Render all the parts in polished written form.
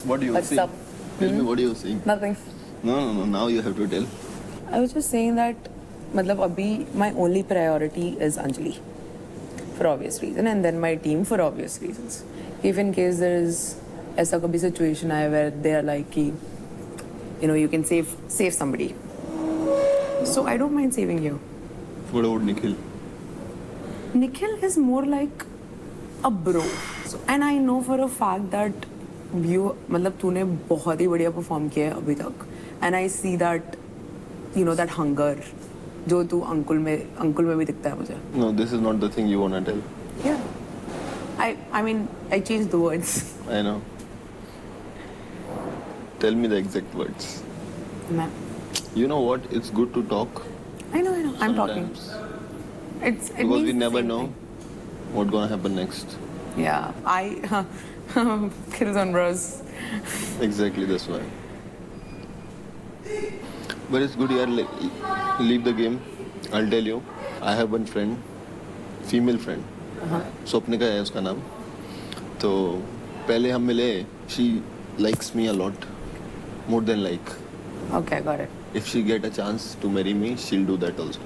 What do you What's saying? up? Tell me what you saying. Nothing. No. Now you have to tell. I was just saying that मतलब अभी my only priority is Anjali for obvious reason and then my team for obvious reasons. If in case there is ऐसा कभी situation आए where they are like कि you know you can save somebody. So I don't mind saving you. What about Nikhil? Nikhil is more like a bro. So, and I know for a fact that you मतलब तूने बहुत ही बढ़िया perform किया है अभी तक. And I see that you know that hunger जो तू अंकुल में भी दिखता है मुझे. No, this is not the thing you wanna tell. Yeah. I mean I changed the words. I know. Tell me the exact words. मैं You know what? It's good to talk. I know. I'm talking. sometimes. It Because we means never same know thing. what's gonna happen next. Yeah. Kills on bros. Exactly, that's why. But it's good, yaar. Leave the game. I'll tell you. I have one friend, female friend. Swapnika है उसका नाम. तो पहले हम मिले. She likes me a lot, more than like. Okay, got it. If she get a chance to marry me, she'll do that also.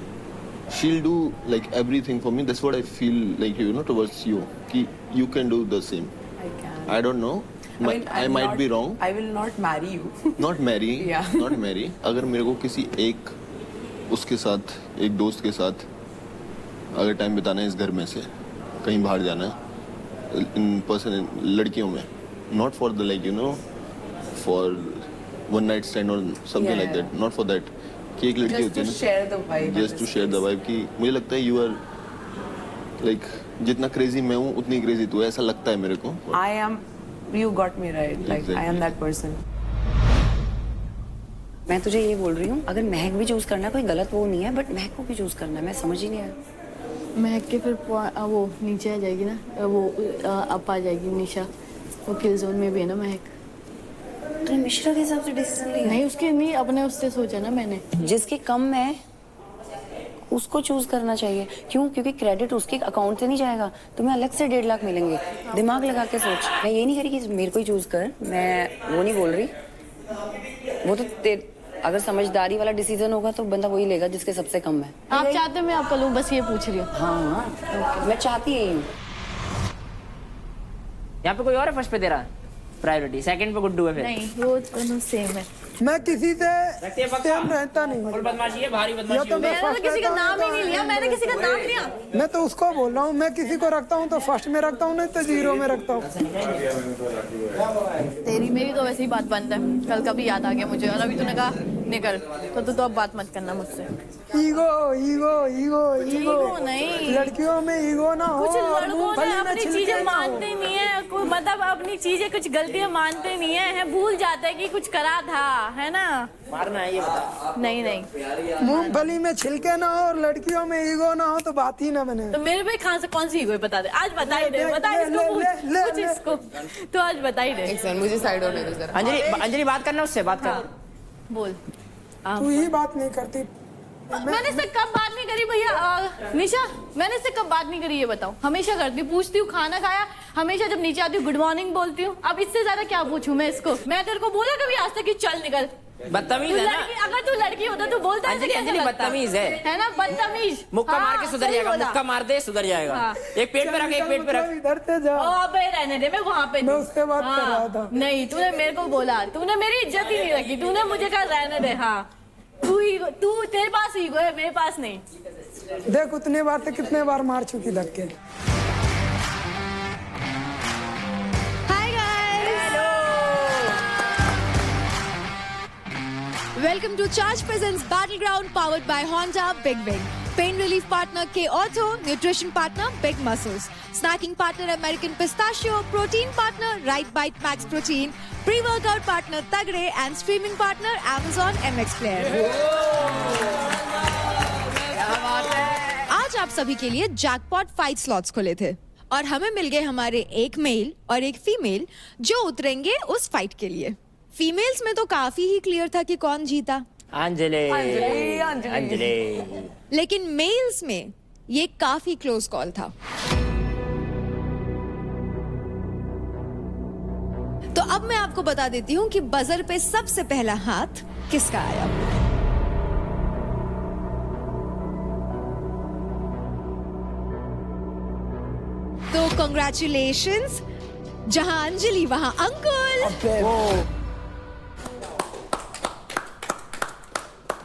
She'll do like everything for me. That's what I feel like, you know, towards you. Ki you can do the same. I can. I don't know. I I'm might not- be wrong. I will not marry you. Not marry. Yeah. Not marry. अगर मेरे को किसी एक उसके साथ एक दोस्त के साथ अगर टाइम बिताना है इस घर में से कहीं बाहर जाना है इन पर्सन लड़कियों में not for the like you know for one night stand or something like that. Not for that. कि एक लड़की Just होती है to ना share the vibe. Just to share the vibe कि मुझे लगता है यू आर लाइक जितना क्रेजी मैं हूँ उतनी क्रेजी तू है ऐसा लगता है मेरे को. I am. You got me right. Like I am Exactly. that person. मैं तुझे ये बोल रही हूँ अगर महक भी चूज करना कोई गलत वो नहीं है बट महक को भी चूज करना है. मैं समझ ही नहीं आया. महक के फिर वो नीचे आ जाएगी ना वो अप आ जाएगी निशा. वो किल जोन में भी है ना महक. तो मिश्रा के हिसाब से डिसीजन लिया नहीं उसके नहीं अपने उससे सोचा ना मैंने. जिसके कम है उसको चूज करना चाहिए. क्यों? क्योंकि क्रेडिट उसके अकाउंट से नहीं जाएगा. तुम्हें अलग से 1.5 लाख मिलेंगे. दिमाग लगा के सोच. मैं ये नहीं कह रही कि मेरे को ही चूज कर. मैं वो नहीं बोल रही. वो तो अगर समझदारी वाला डिसीजन होगा तो बंदा वही लेगा जिसके सबसे कम है. आप चाहते हो मैं आपका लूँ बस ये पूछ रही हूँ. हाँ मैं चाहती यही हूँ. यहाँ पे कोई और है फर्स्ट पे तेरा प्रायोरिटी. सेकंड पे गुड्डू है फिर. नहीं वो दोनों सेम है. मैं किसी से रखते हैं पक्का? सेम रहता नहीं. फुल बदमाशी है, भारी या बदमाशी तो हो. मैं मैंने तो फर्स्ट किसी का रहता हूँ नाम ही नहीं लिया. मैंने किसी का नाम लिया. मैं तो उसको बोल रहा हूँ मैं किसी को रखता हूँ तो फर्स्ट में रखता हूँ नहीं तो 0 में रखता हूँ. तेरी मेरी तो वैसे ही बात बंद है. कल का भी याद आ गया मुझे और अभी तूने कहा निकल तो अब बात मत करना मुझसे. Ego ego ego ego ego नहीं. लड़कियों में ईगो ना हो कुछ और लड़कों मूंगफली ने में अपनी छिलके चीजें ना हो. मानते नहीं है. मतलब अपनी चीजें कुछ गलतियां मानते नहीं है. भूल जाते हैं कि कुछ करा था है ना. मारना है ये बता. नहीं मूंगफली में छिलके ना हो और लड़कियों में ईगो ना हो तो बात ही ना बने. तो मेरे पे कौन सी ईगो है बता दे. आज बता ही दे. बता इसको पूछ इसको. तो आज बता ही दे. एक सेकंड मुझे साइड होने दो जरा. अंजलि बात करना उससे. बात कर. बोल. तू ही बात नहीं करती. मैंने इससे कब बात नहीं करी भैया. निशा मैंने इससे कब बात नहीं करी ये बताओ. हमेशा करती हूँ. पूछती हूँ खाना खाया. हमेशा जब नीचे आती हूँ गुड मॉर्निंग बोलती हूँ. अब इससे ज्यादा क्या पूछूं मैं इसको. मैं तेरे को बोला कभी आज तक कि चल निकल. बदतमीज तू है ना. लड़की अगर तू लड़की होता तो बोलता ऐसे अंजलि कैसे अंजलि लगता? बदतमीज है ना बदतमीज. मुक्का मार के सुधर सही जाएगा. बोला. मुक्का मार दे सुधर जाएगा. हाँ। एक पेट पे रख. एक पेट पे रख. इधर से जा. अबे रहने दे. मैं वहाँ पे मैं थी. उससे बात कर रहा था. नहीं तूने मेरे को बोला. तूने मेरी इज्जत ही नहीं रखी. तूने मुझे कहा रहने दे. हाँ तू तेरे पास ईगो है मेरे पास नहीं. देख उतने बार से कितने बार मार चुकी धक्के. Hi guys! Welcome to Charge Presents Battleground powered by Honda Big Wing. Pain relief partner K Ortho, nutrition partner Big Muscles, snacking partner American Pistachio, protein partner Right Bite Max Protein, pre-workout partner Tagre and streaming partner Amazon MX Player. आज आप सभी के लिए jackpot 5 slots खुले थे और हमें मिल गए हमारे एक मेल और एक फीमेल जो उतरेंगे उस फाइट के लिए. फीमेल्स में तो काफी ही क्लियर था कि कौन जीता. अंजलि. लेकिन मेल्स में ये काफी क्लोज कॉल था. तो अब मैं आपको बता देती हूँ कि बजर पे सबसे पहला हाथ किसका आया। तो कंग्रेचुलेशंस, जहां अंजलि वहां अंकुल।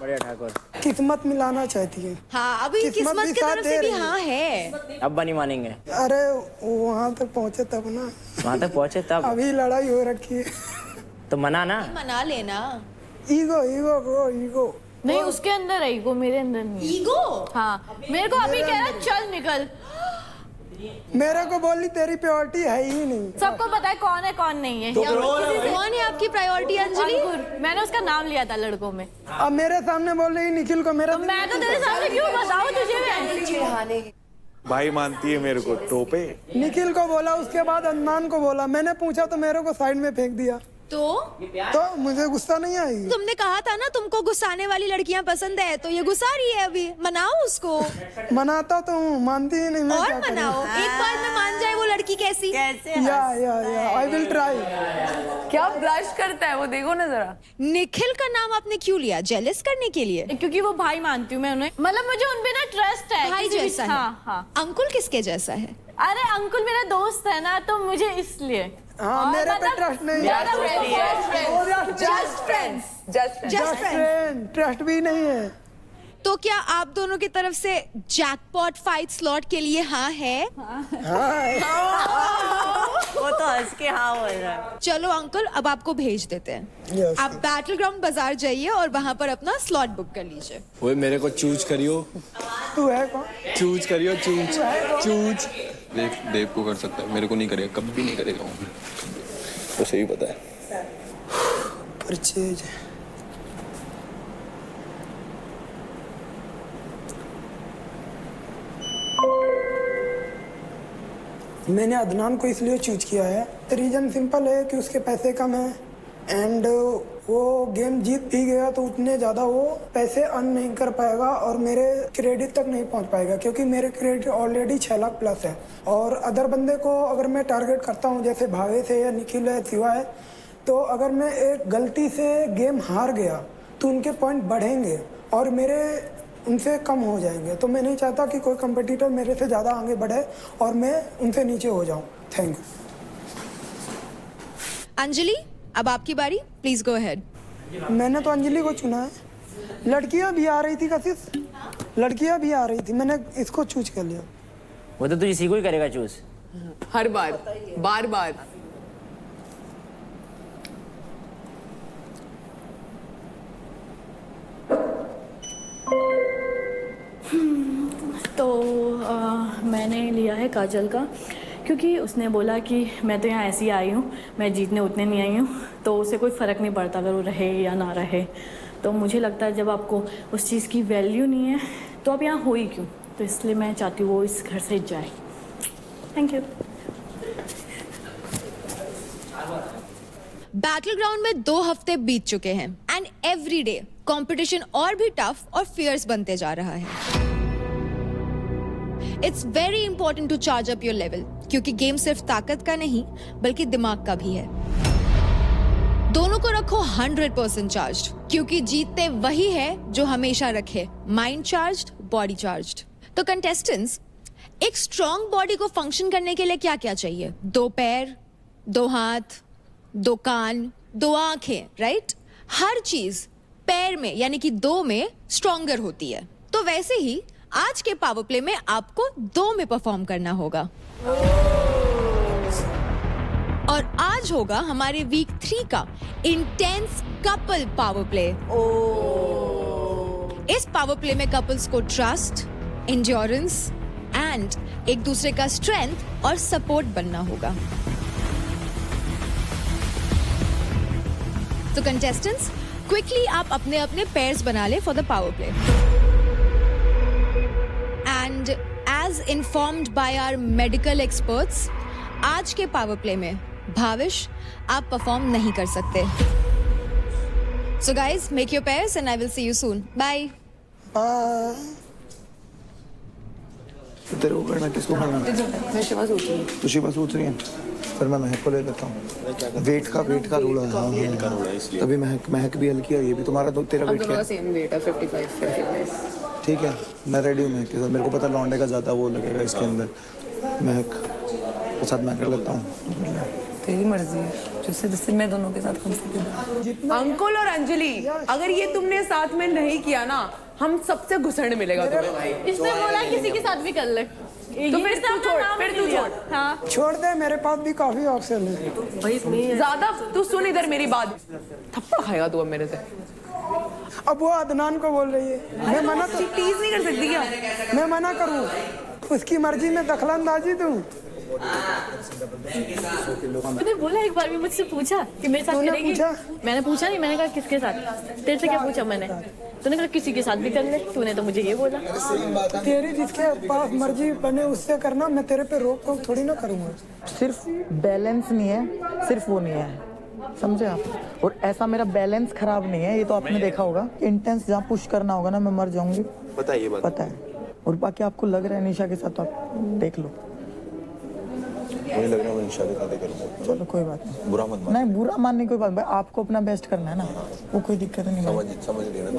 बढ़िया ठाकुर। किस्मत मिलाना चाहती है। हाँ, अभी किस्मत किस्मत भी की साथ तरफ दे से भी रही है। हाँ है। अब नहीं मानेंगे। अरे वहां तक पहुंचे तब ना, वहां तक पहुंचे तब अभी लड़ाई हो रखी है। तो मना ना। मना लेना। Ego ego bro ego. नहीं, उसके अंदर है ईगो, मेरे अंदर नहीं है। ईगो? हाँ, मेरे को अभी कह रहा चल निकल। मेरे को बोली तेरी प्योरिटी है ही नहीं। सबको पता है कौन नहीं है। कौन है आपकी प्रायोरिटी अंजलि? अंकुर, मैंने उसका नाम लिया था लड़कों में। अब मेरे सामने बोल रही निखिल को मेरा तो मैं तो तेरे सामने क्यों बताऊं तुझे? भाई मानती है मेरे को टोपे। निखिल को बोला, उसके बाद अदनान को बोला। मैंने पूछा तो मेरे को साइड में फेंक दिया। तो मुझे गुस्सा नहीं आई। तुमने कहा था ना तुमको गुस्साने वाली लड़कियां पसंद है, तो ये गुस्सा रही है अभी। मनाओ उसको। मनाता तो हूँ, मानती ही नहीं। मैं और क्या करूं? मनाओ, एक बार में मान जाए वो लड़की कैसी। या आई विल ट्राई। क्या ब्लश करता है वो, देखो ना जरा। निखिल का नाम आपने क्यों लिया? जेलस करने के लिए? क्योंकि वो भाई मानती हूँ मैं उन्हें, मतलब मुझे उन पे ना ट्रस्ट है। भाई किसी भी- जैसा है। हाँ हाँ। अंकुल किसके जैसा है? अरे अंकुल मेरा दोस्त है ना, तो मुझे इसलिए। हाँ, और मेरे पे मतलब- ट्रस्ट नहीं मेरा just friends, just friends. Just friends। Trust भी नहीं है। तो क्या आप दोनों की तरफ से जैकपॉट फाइट स्लॉट के लिए हाँ है? वो तो हंस के हाँ बोल रहा है। चलो अंकल, अब आपको भेज देते हैं। Yes, आप बैटल ग्राउंड बाजार जाइए और वहां पर अपना स्लॉट बुक कर लीजिए। ओए मेरे को चूज करियो। तू है कौन? चूज करियो चूज चूज। देव को कर सकता है, मेरे को नहीं करेगा, कभी नहीं करेगा वो। तो सही पता है। परचेज। मैंने अदनान को इसलिए चूज किया है, रीजन सिंपल है कि उसके पैसे कम हैं एंड वो गेम जीत भी गया तो उतने ज़्यादा वो पैसे अर्न नहीं कर पाएगा और मेरे क्रेडिट तक नहीं पहुंच पाएगा, क्योंकि मेरे क्रेडिट ऑलरेडी 6 लाख प्लस है। और अदर बंदे को अगर मैं टारगेट करता हूं, जैसे भावेश है या निखिल है, शिवा है, तो अगर मैं एक गलती से गेम हार गया तो उनके पॉइंट बढ़ेंगे और मेरे उनसे कम हो जाएंगे। तो मैं नहीं चाहता कि कोई कंपटीटर मेरे से ज़्यादा आगे बढ़े और मैं उनसे नीचे हो जाऊं। Thank you. अंजलि, अब आपकी बारी, प्लीज गो अहेड। मैंने तो अंजलि को चुना है। लड़कियां भी आ रही थी कशिश, लड़कियां भी आ रही थी, मैंने इसको चूज कर लिया। वो तो तुझे इसी को ही करेगा चूज। हर बार, बार बार। तो मैंने लिया है काजल का, क्योंकि उसने बोला कि मैं तो यहाँ ऐसी ही आई हूँ, मैं जीतने उतने नहीं आई हूँ, तो उसे कोई फ़र्क नहीं पड़ता अगर वो रहे या ना रहे। तो मुझे लगता है जब आपको उस चीज़ की वैल्यू नहीं है तो आप यहाँ हो ही क्यों। तो इसलिए मैं चाहती हूँ वो इस घर से जाए। Thank you. बैटल ग्राउंड में 2 हफ्ते बीत चुके हैं एंड एवरी डे कंपटीशन और भी टफ और फियर्स बनते जा रहा है। It's very important to charge up your level, क्योंकि गेम सिर्फ ताकत का नहीं बल्कि दिमाग का भी है। दोनों को रखो 100% चार्ज, क्योंकि जीतते वही है जो हमेशा रखे माइंड चार्ज्ड, बॉडी चार्ज्ड। तो कंटेस्टेंट्स, एक स्ट्रॉन्ग बॉडी को फंक्शन करने के लिए क्या क्या चाहिए? 2 पैर, 2 हाथ, 2 कान, 2 आंखें, राइट? हर चीज पैर में यानी कि 2 में स्ट्रॉन्गर होती है। तो वैसे ही आज के पावर प्ले में आपको 2 में परफॉर्म करना होगा। और आज होगा हमारे वीक 3 का इंटेंस कपल पावर प्ले। इस पावर प्ले में कपल्स को ट्रस्ट, एंड्योरेंस एंड एक दूसरे का स्ट्रेंथ और सपोर्ट बनना होगा। तो कंटेस्टेंट्स, क्विकली आप अपने अपने पेयर्स बना ले for the power play. And as informed by our medical experts, आज के पावर प्ले में भाविश आप परफॉर्म नहीं कर सकते। So guys, make your pairs and I will see you soon. Bye. Bye. तेरे को करना, किसको करना? मैं शिवा सोच रही हूँ। तो शिवा सोच रही है। फिर मैं महक को ले लेता हूँ। वेट का रूल है। हाँ, वेट का रूल है इसलिए। तभी महक भी हल्की है, ये भी तुम्हारा तो तेरा हम वेट दोनों क्या का है? सेम वेट है 55. ठीक है, मैं रेडी हूँ महक के साथ। मेरे को पता लौंडे का ज़्यादा वो लगेगा इसके अंदर। महक के साथ मैं कर लेता हूँ। तेरी मर्जी है, जिससे मैं दोनों के साथ कंफर्टेबल। अंकुल और अंजलि, अगर ये तुमने साथ में नहीं किया ना, हम सबसे घुसड़ मिलेगा तुम्हें। इसने बोला किसी के साथ भी कर ले, तो फिर तू छोड़, फिर तू छोड़। हाँ छोड़ दे, मेरे पास भी काफी ऑप्शन है। ज्यादा तू सुन इधर मेरी बात, थप्पड़ खाएगा तू अब मेरे से। अब वो अदनान को बोल रही है, मैं मना कर, टीज नहीं कर सकती क्या? मैं मना करूँ? उसकी मर्जी में दखलंदाजी दूँ? तूने बोला एक बार भी मुझसे पूछा कि मेरे साथ तूने करेगी? पूछा? मैंने पूछा नहीं, मैंने कहा किसके साथ? तेरे से क्या पूछा मैंने? तूने कहा किसी के साथ भी कर ले, तूने तो मुझे ये बोला। तेरी जिसके पास मर्जी बने उससे करना, मैं तेरे पे रोक टोक थोड़ी ना करूँगा। सिर्फ बैलेंस नहीं है, सिर्फ वो नहीं है, समझे आप? और ऐसा मेरा बैलेंस खराब नहीं है, ये तो आपने देखा होगा। इंटेंस जहाँ पुश करना होगा ना, मैं मर जाऊंगी, पता है ये बात? पता है। और बाकी आपको लग रहा है निशा के साथ, तो आप देख लो। मुझे लग रहा है मैं निशा के साथ ही करूँगा। चलो कोई बात नहीं, बुरा मत मान। नहीं बुरा मानने की कोई बात, आपको अपना बेस्ट करना है ना, वो कोई दिक्कत नहीं है। समझ लेना।